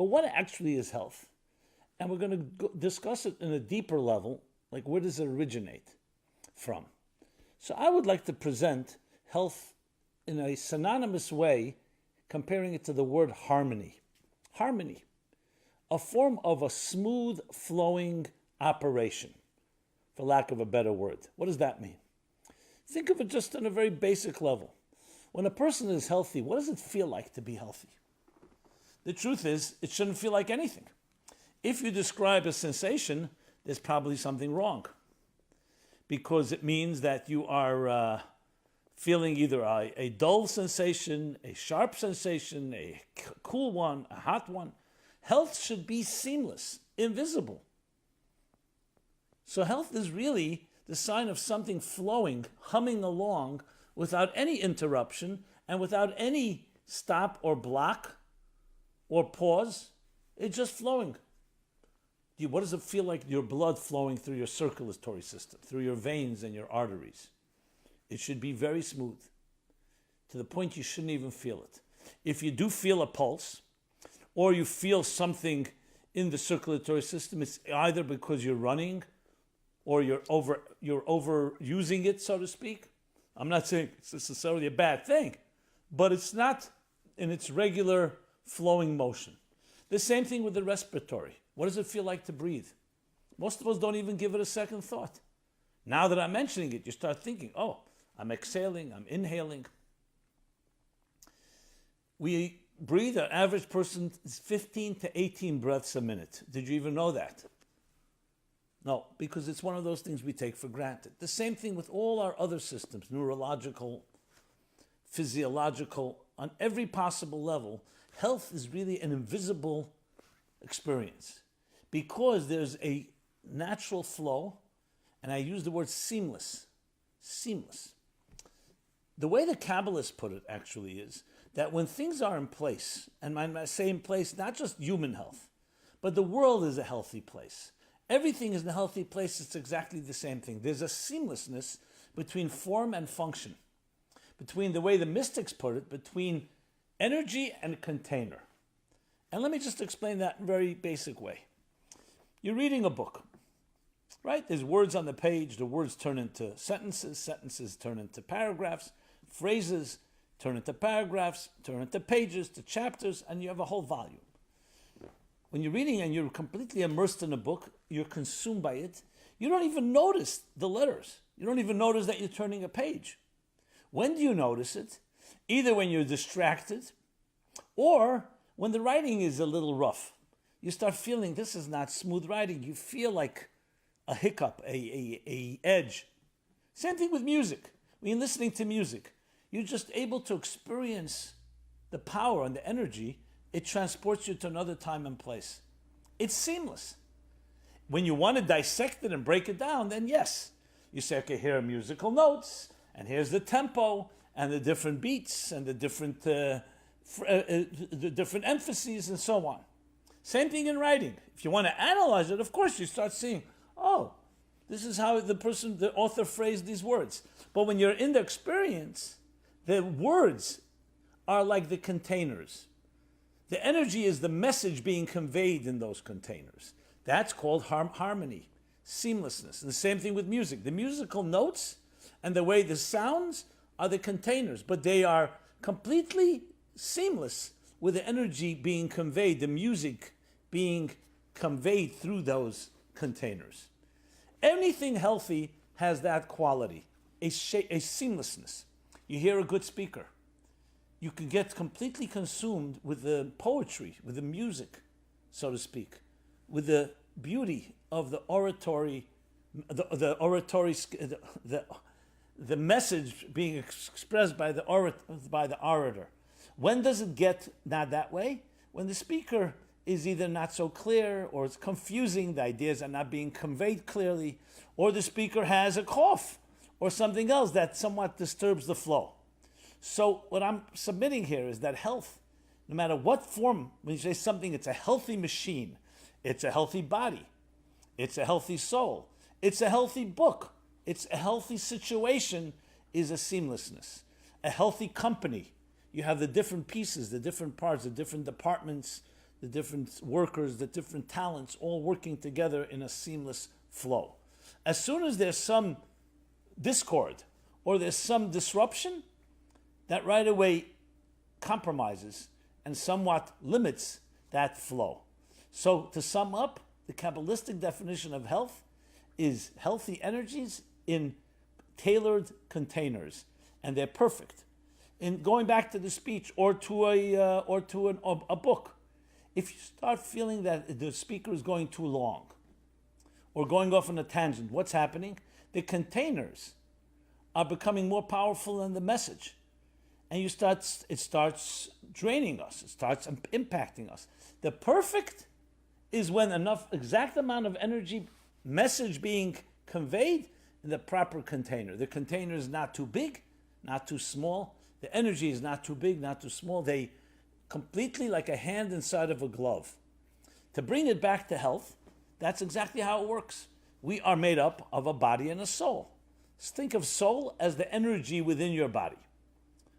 But what actually is health? And we're going to discuss it in a deeper level, like where does it originate from? So I would like to present health in a synonymous way, comparing it to the word harmony. Harmony, a form of a smooth flowing operation, for lack of a better word. What does that mean? Think of it just on a very basic level. When a person is healthy, what does it feel like to be healthy? The truth is, it shouldn't feel like anything. If you describe a sensation, there's probably something wrong, because it means that you are feeling either a dull sensation, a sharp sensation, a cool one, a hot one. Health should be seamless, invisible. So health is really the sign of something flowing, humming along without any interruption and without any stop or block or pause. It's just flowing. What does it feel like, your blood flowing through your circulatory system, through your veins and your arteries? It should be very smooth, to the point you shouldn't even feel it. If you do feel a pulse, or you feel something in the circulatory system, it's either because you're running or you're overusing it, so to speak. I'm not saying it's necessarily a bad thing, but it's not in its regular flowing motion. The same thing with the respiratory. What does it feel like to breathe? Most of us don't even give it a second thought. Now that I'm mentioning it, you start thinking, oh, I'm exhaling, I'm inhaling. We breathe, an average person is 15 to 18 breaths a minute. Did you even know that? No, because it's one of those things we take for granted. The same thing with all our other systems, neurological, physiological, on every possible level. Health is really an invisible experience, because there's a natural flow, and I use the word seamless. Seamless. The way the Kabbalists put it actually is that when things are in place, and I say in place, not just human health, but the world is a healthy place. Everything is in a healthy place. It's exactly the same thing. There's a seamlessness between form and function, between the way the mystics put it, between energy and container. And let me just explain that in a very basic way. You're reading a book, right? There's words on the page. The words turn into sentences. Sentences turn into paragraphs. Phrases turn into paragraphs, turn into pages, to chapters, and you have a whole volume. When you're reading and you're completely immersed in a book, you're consumed by it, you don't even notice the letters. You don't even notice that you're turning a page. When do you notice it? Either when you're distracted, or when the writing is a little rough. You start feeling this is not smooth writing. You feel like a hiccup, a edge. Same thing with music. When you're listening to music, you're just able to experience the power and the energy. It transports you to another time and place. It's seamless. When you want to dissect it and break it down, then yes, you say, okay, here are musical notes, and here's the tempo, and the different beats, and the different emphases, and so on. Same thing in writing. If you want to analyze it, of course, you start seeing, oh, this is how the author phrased these words. But when you're in the experience, the words are like the containers. The energy is the message being conveyed in those containers. That's called harmony, seamlessness. The same thing with music. The musical notes and the way the sounds are the containers, but they are completely seamless with the energy being conveyed, the music being conveyed through those containers. Anything healthy has that quality, a seamlessness. You hear a good speaker. You can get completely consumed with the poetry, with the music, so to speak, with the beauty of the oratory, the message being expressed by the orator. When does it get not that way? When the speaker is either not so clear, or it's confusing, the ideas are not being conveyed clearly, or the speaker has a cough or something else that somewhat disturbs the flow. So what I'm submitting here is that health, no matter what form, when you say something, it's a healthy machine, it's a healthy body, it's a healthy soul, it's a healthy book, it's a healthy situation, is a seamlessness. A healthy company, you have the different pieces, the different parts, the different departments the different workers, the different talents, all working together in a seamless flow. As soon as there's some discord or there's some disruption, that right away compromises and somewhat limits that flow. So to sum up, the Kabbalistic definition of health is healthy energies in tailored containers, and they're perfect. In going back to the speech or to a book, if you start feeling that the speaker is going too long or going off on a tangent, what's happening? The containers are becoming more powerful than the message. And it starts draining us. It starts impacting us. The perfect is when enough exact amount of energy, message being conveyed in the proper container. The container is not too big, not too small. The energy is not too big, not too small. They completely like a hand inside of a glove. To bring it back to health, that's exactly how it works. We are made up of a body and a soul. Think of soul as the energy within your body.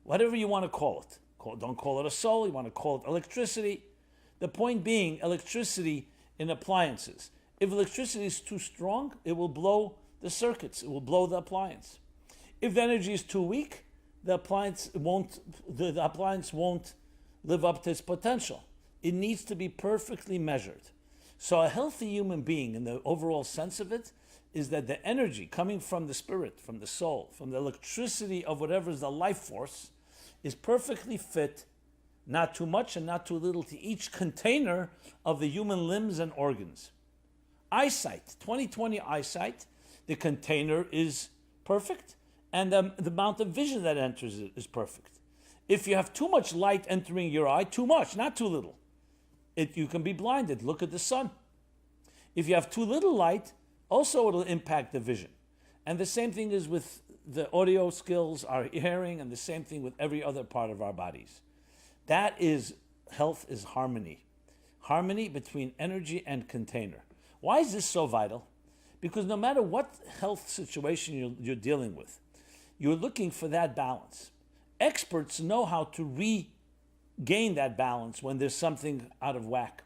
Whatever you want to call it. Don't call it a soul, you want to call it electricity. The point being, electricity in appliances. If electricity is too strong, it will blow the circuits, it will blow the appliance. If the energy is too weak, the appliance won't live up to its potential. It needs to be perfectly measured. So a healthy human being, in the overall sense of it, is that the energy coming from the spirit, from the soul, from the electricity of whatever is the life force, is perfectly fit, not too much and not too little, to each container of the human limbs and organs. Eyesight, 20/20 eyesight, the container is perfect, and the amount of vision that enters it is perfect. If you have too much light entering your eye, too much, not too little, you can be blinded. Look at the sun. If you have too little light, also it'll impact the vision. And the same thing is with the audio skills, our hearing, and the same thing with every other part of our bodies. That is, health is harmony. Harmony between energy and container. Why is this so vital? Because no matter what health situation you're dealing with, you're looking for that balance. Experts know how to regain that balance when there's something out of whack.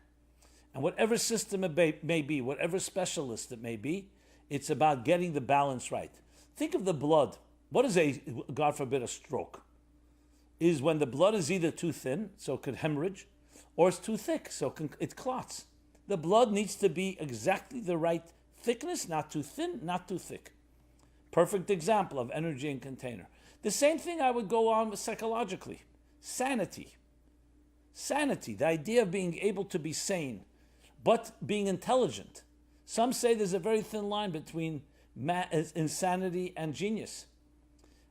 And whatever system it may be, whatever specialist it may be, it's about getting the balance right. Think of the blood. What is God forbid, a stroke? Is when the blood is either too thin, so it could hemorrhage, or it's too thick, so it clots. The blood needs to be exactly the right thickness, not too thin, not too thick. Perfect example of energy and container. The same thing I would go on with psychologically. Sanity. Sanity, the idea of being able to be sane, but being intelligent. Some say there's a very thin line between insanity and genius.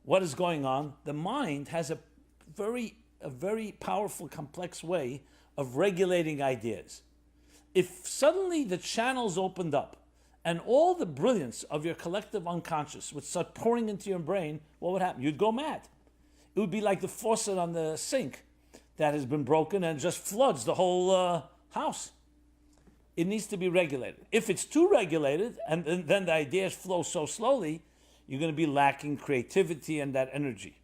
What is going on? The mind has a very powerful, complex way of regulating ideas. If suddenly the channels opened up and all the brilliance of your collective unconscious would start pouring into your brain, what would happen? You'd go mad. It would be like the faucet on the sink that has been broken and just floods the whole house. It needs to be regulated. If it's too regulated and then the ideas flow so slowly, you're going to be lacking creativity and that energy.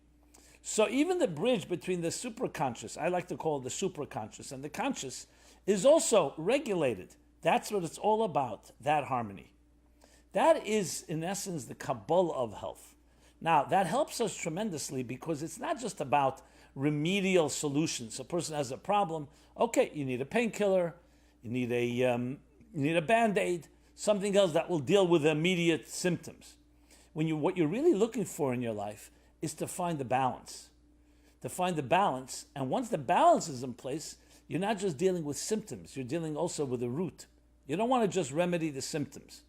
So even the bridge between the superconscious, I like to call it the superconscious, and the conscious is also regulated. That's what it's all about, that harmony. That is, in essence, the Kabbalah of health. Now, that helps us tremendously because it's not just about remedial solutions. A person has a problem, okay, you need a painkiller, you need a Band-Aid, something else that will deal with immediate symptoms. What you're really looking for in your life is to find the balance. To find the balance, and once the balance is in place, you're not just dealing with symptoms, you're dealing also with the root. You don't want to just remedy the symptoms.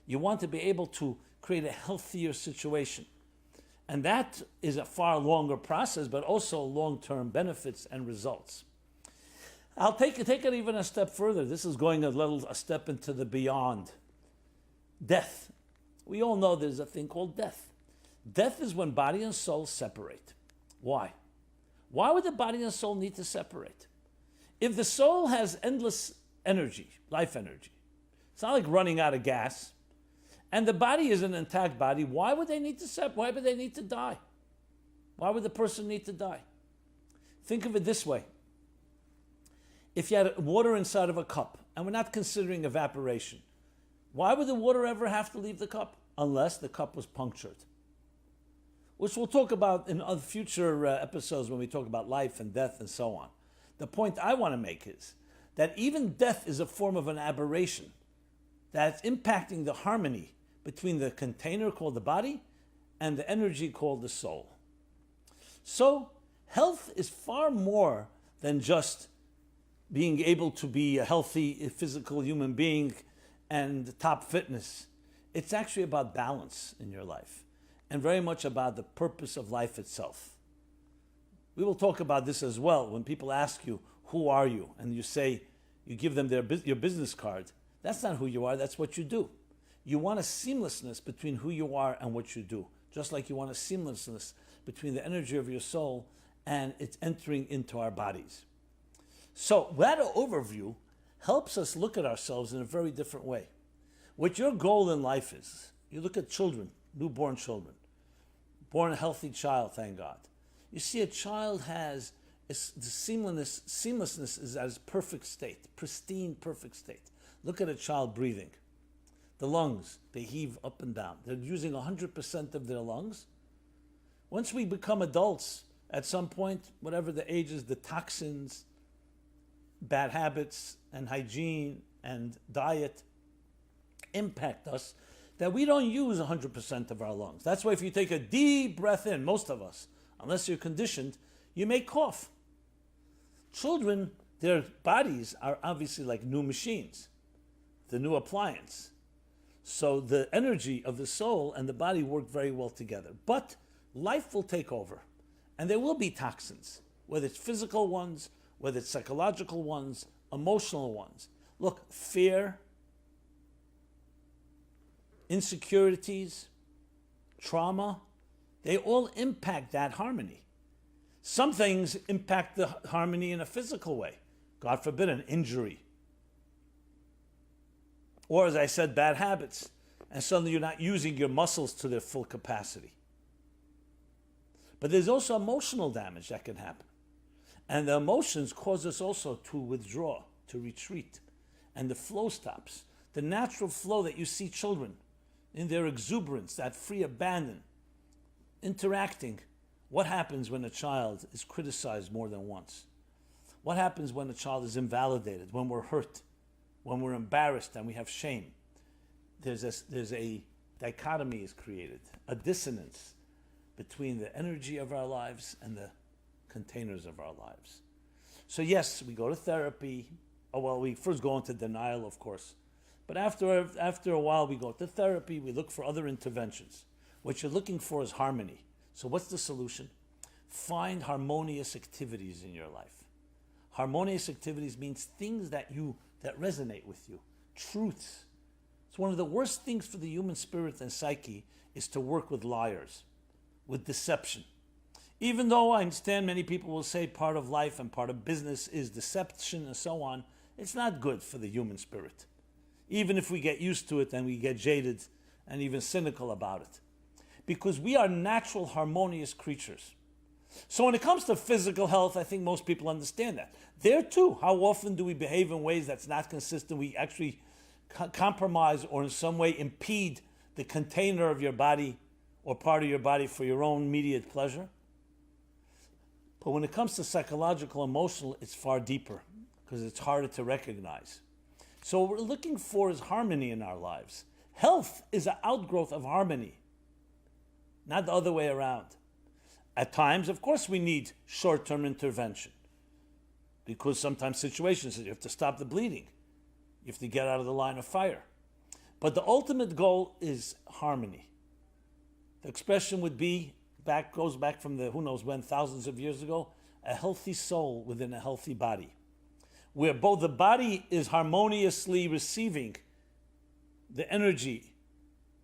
You want to be able to create a healthier situation. And that is a far longer process, but also long-term benefits and results. I'll take it even a step further. This is going a step into the beyond. Death. We all know there's a thing called death. Death is when body and soul separate. Why? Why would the body and soul need to separate? If the soul has endless energy, life energy, it's not like running out of gas, and the body is an intact body, why would they need to separate? Why would they need to die? Why would the person need to die? Think of it this way. if you had water inside of a cup, and we're not considering evaporation, why would the water ever have to leave the cup? Unless the cup was punctured. Which we'll talk about in other future episodes when we talk about life and death and so on. The point I want to make is that even death is a form of an aberration that's impacting the harmony between the container called the body and the energy called the soul. So, health is far more than just being able to be a healthy physical human being and top fitness. It's actually about balance in your life and very much about the purpose of life itself. We will talk about this as well. When people ask you, who are you? And you say, you give them your business card. That's not who you are, that's what you do. You want a seamlessness between who you are and what you do. Just like you want a seamlessness between the energy of your soul and it's entering into our bodies. So that overview helps us look at ourselves in a very different way. What your goal in life is, you look at children, newborn children, born a healthy child, thank God. You see a child has the seamlessness is at its perfect state, pristine, perfect state. Look at a child breathing. The lungs, they heave up and down. They're using 100% of their lungs. Once we become adults, at some point, whatever the age is, the toxins, bad habits, and hygiene, and diet impact us, that we don't use 100% of our lungs. That's why if you take a deep breath in, most of us, unless you're conditioned, you may cough. Children, their bodies are obviously like new machines, the new appliance. So the energy of the soul and the body work very well together. But life will take over, and there will be toxins, whether it's physical ones, whether it's psychological ones, emotional ones. Look, fear, insecurities, trauma, they all impact that harmony. Some things impact the harmony in a physical way. God forbid, an injury. Or, as I said, bad habits. And suddenly you're not using your muscles to their full capacity. But there's also emotional damage that can happen. And the emotions cause us also to withdraw, to retreat. And the flow stops. The natural flow that you see children in their exuberance, that free abandon, interacting. What happens when a child is criticized more than once? What happens when a child is invalidated, when we're hurt, when we're embarrassed and we have shame? There's a dichotomy is created, a dissonance between the energy of our lives and the containers of our lives. So yes, we go to therapy. We first go into denial, of course. But after a while, we go to therapy, we look for other interventions. What you're looking for is harmony. So what's the solution? Find harmonious activities in your life. Harmonious activities means things that resonate with you, truths. It's one of the worst things for the human spirit and psyche is to work with liars, with deception. Even though I understand many people will say part of life and part of business is deception and so on, it's not good for the human spirit. Even if we get used to it and we get jaded and even cynical about it. Because we are natural, harmonious creatures. So when it comes to physical health, I think most people understand that. There too, how often do we behave in ways that's not consistent? We actually compromise or in some way impede the container of your body or part of your body for your own immediate pleasure. But when it comes to psychological, emotional, it's far deeper because it's harder to recognize. So what we're looking for is harmony in our lives. Health is an outgrowth of harmony, not the other way around. At times, of course, we need short-term intervention because sometimes situations, you have to stop the bleeding. You have to get out of the line of fire. But the ultimate goal is harmony. The expression would be, goes back from the who knows when, thousands of years ago, a healthy soul within a healthy body, where both the body is harmoniously receiving the energy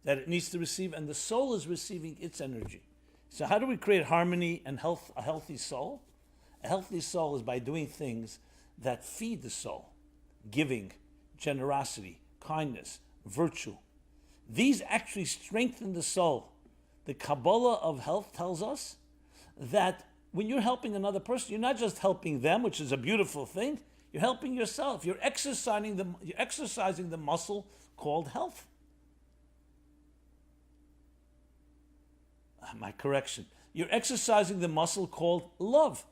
that it needs to receive and the soul is receiving its energy. So how do we create harmony and health, a healthy soul? A healthy soul is by doing things that feed the soul, giving, generosity, kindness, virtue. These actually strengthen the soul. The Kabbalah of health tells us that when you're helping another person, you're not just helping them, which is a beautiful thing, You're helping yourself. You're exercising the muscle called health. My correction. You're exercising the muscle called love.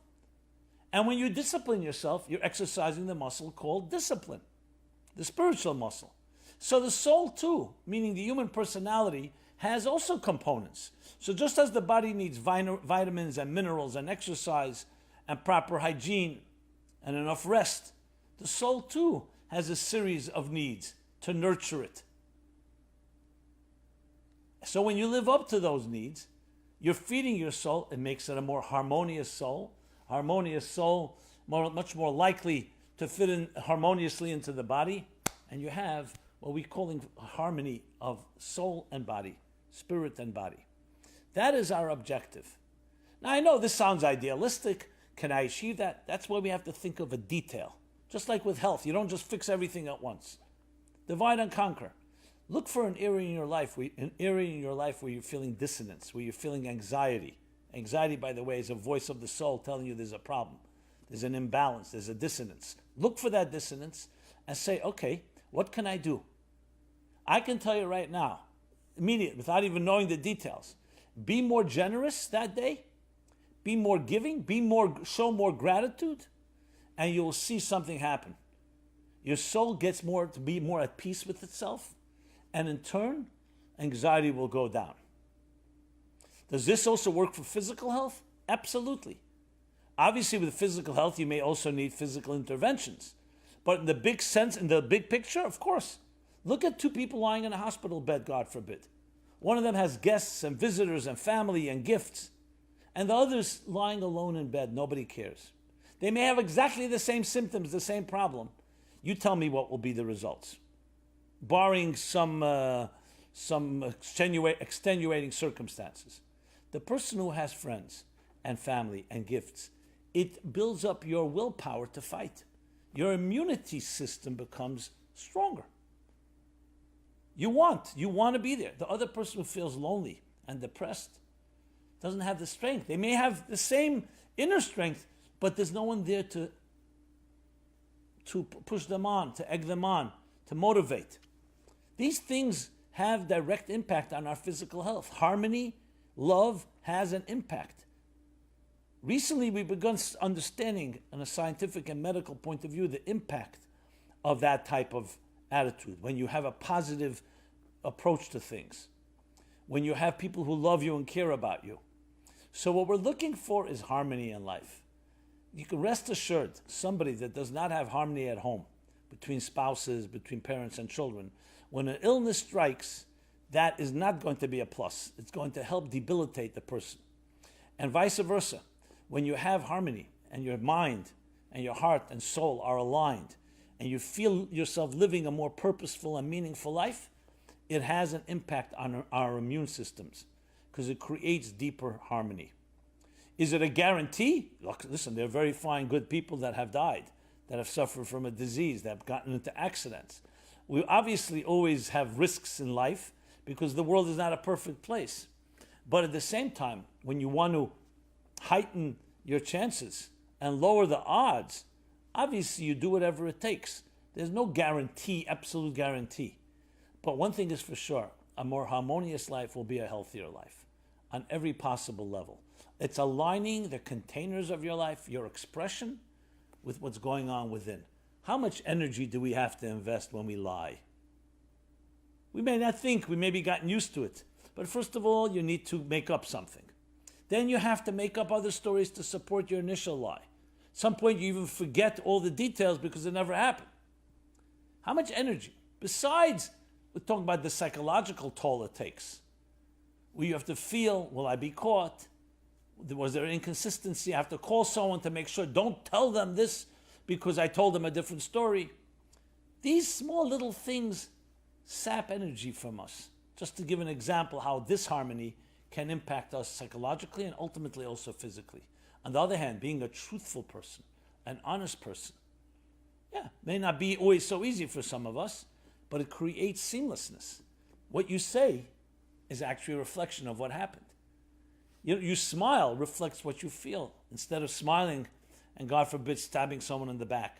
And when you discipline yourself, you're exercising the muscle called discipline, the spiritual muscle. So the soul too, meaning the human personality, has also components. So just as the body needs vitamins and minerals and exercise and proper hygiene and enough rest, the soul too has a series of needs to nurture it. So when you live up to those needs, you're feeding your soul. It makes it a more harmonious soul. Much more likely to fit in harmoniously into the body. And you have what we're calling harmony of soul and body, spirit and body. That is our objective. Now I know this sounds idealistic. Can I achieve that? That's why we have to think of a detail. Just like with health, you don't just fix everything at once. Divide and conquer. Look for an area in your life where you're feeling dissonance, where you're feeling anxiety. Anxiety, by the way, is a voice of the soul telling you there's a problem. There's an imbalance. There's a dissonance. Look for that dissonance and say, okay, what can I do? I can tell you right now, immediately, without even knowing the details, be more generous that day, be more giving, show more gratitude, and you'll see something happen. Your soul gets to be more at peace with itself, and in turn, anxiety will go down. Does this also work for physical health? Absolutely. Obviously, with physical health, you may also need physical interventions. But in the big sense, in the big picture, of course. Look at two people lying in a hospital bed, God forbid. One of them has guests and visitors and family and gifts. And the other's lying alone in bed. Nobody cares. They may have exactly the same symptoms, the same problem. You tell me what will be the results. Barring some extenuating circumstances. The person who has friends and family and gifts, it builds up your willpower to fight. Your immunity system becomes stronger. You want to be there. The other person who feels lonely and depressed doesn't have the strength. They may have the same inner strength, but there's no one there to push them on, to egg them on, to motivate. These things have direct impact on our physical health. Harmony, love has an impact. Recently, we've begun understanding, on a scientific and medical point of view, the impact of that type of attitude. When you have a positive approach to things. When you have people who love you and care about you. So what we're looking for is harmony in life. You can rest assured, somebody that does not have harmony at home, between spouses, between parents and children, when an illness strikes, that is not going to be a plus. It's going to help debilitate the person. And vice versa. When you have harmony and your mind and your heart and soul are aligned and you feel yourself living a more purposeful and meaningful life, it has an impact on our immune systems because it creates deeper harmony. Is it a guarantee? Look, listen, there are very fine, good people that have died, that have suffered from a disease, that have gotten into accidents. We obviously always have risks in life because the world is not a perfect place. But at the same time, when you want to heighten your chances and lower the odds, obviously you do whatever it takes. There's no guarantee, absolute guarantee. But one thing is for sure, a more harmonious life will be a healthier life on every possible level. It's aligning the containers of your life, your expression, with what's going on within. How much energy do we have to invest when we lie? We may not think, we may be gotten used to it. But first of all, you need to make up something. Then you have to make up other stories to support your initial lie. At some point you even forget all the details because it never happened. How much energy? Besides, we're talking about the psychological toll it takes. Where you have to feel, will I be caught? Was there inconsistency? I have to call someone to make sure, don't tell them this because I told them a different story. These small little things sap energy from us. Just to give an example how disharmony can impact us psychologically and ultimately also physically. On the other hand, being a truthful person, an honest person, may not be always so easy for some of us, but it creates seamlessness. What you say is actually a reflection of what happened. You smile reflects what you feel, instead of smiling and, God forbid, stabbing someone in the back.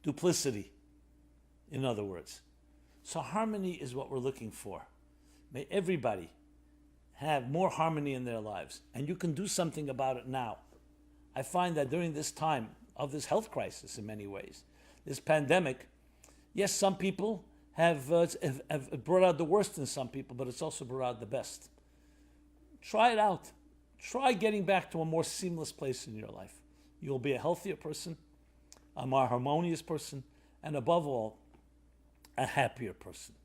duplicity, in other words. So harmony is what we're looking for. May everybody have more harmony in their lives, and you can do something about it now. I find that during this time of this health crisis, in many ways, this pandemic, yes, some people have brought out the worst in some people, but it's also brought out the best. Try it out. Try getting back to a more seamless place in your life. You'll be a healthier person, a more harmonious person, and above all, a happier person.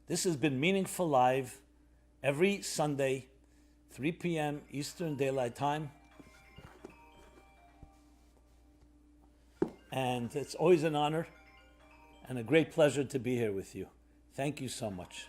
This has been Meaningful Live every Sunday, 3 p.m. Eastern Daylight Time. And it's always an honor and a great pleasure to be here with you. Thank you so much.